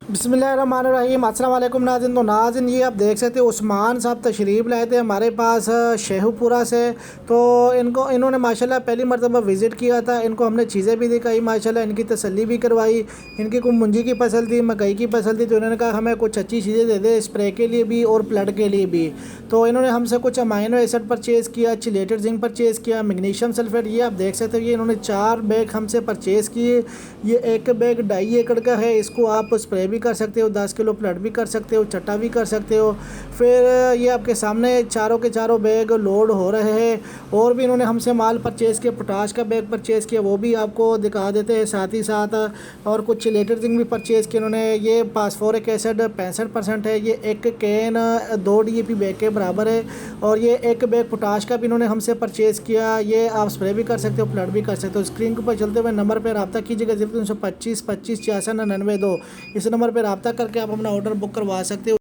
बिस्मिल्लाहिर्रहमानिर्रहीम। अस्सलाम वालेकुम नाज़रीन। तो नाज़रीन ये आप देख सकते हो उस्मान साहब तशरीफ़ लाए थे हमारे पास शेखुपुरा से। तो इन्होंने माशाल्लाह पहली मरतबा विज़िट किया था। इनको हमने चीज़ें भी दिखाई माशाल्लाह, इनकी तसल्ली भी करवाई। इनकी कुछ मुंजी की फसल थी, मकई की फसल थी, तो इन्होंने कहा हमें कुछ अच्छी चीज़ें दे दे स्प्रे के लिए भी और प्लड के लिए भी। तो इन्होंने हमसे कुछ अमाइनो एसिड परचेज़ किया, चिलेटेड जिंक परचेज़ किया, मैग्नीशियम सल्फेट, ये आप देख सकते हो। ये इन्होंने 4 बैग हमसे परचेज़ किए। ये एक बैग 2.5 एकड़ का है, इसको आप स्प्रे भी कर सकते हो, 10 किलो प्लड भी कर सकते हो, चट्टा भी कर सकते हो। फिर ये आपके सामने चारों के चारों बैग लोड हो रहे हैं। और भी इन्होंने हमसे माल परचेज़ किया, पोटाश का बैग परचेज़ किया, वो भी आपको दिखा देते हैं साथ ही साथ। और कुछ चिलेटेड जिंक भी परचेज़ किया इन्होंने। ये फास्फोरिक एसिड 65% है, ये एक कैन 2 DAP बैग के बराबर है। और ये एक बैग पोटाश का भी इन्होंने हमसे परचेज़ किया। ये आप स्प्रे भी कर सकते हो, प्लड भी कर सकते हो। स्क्रीन के ऊपर चलते हुए नंबर पर रब्ता कीजिएगा 0325 25 66 99 2। इस नंबर पर रब्ता करके आप अपना ऑर्डर बुक करवा सकते हो।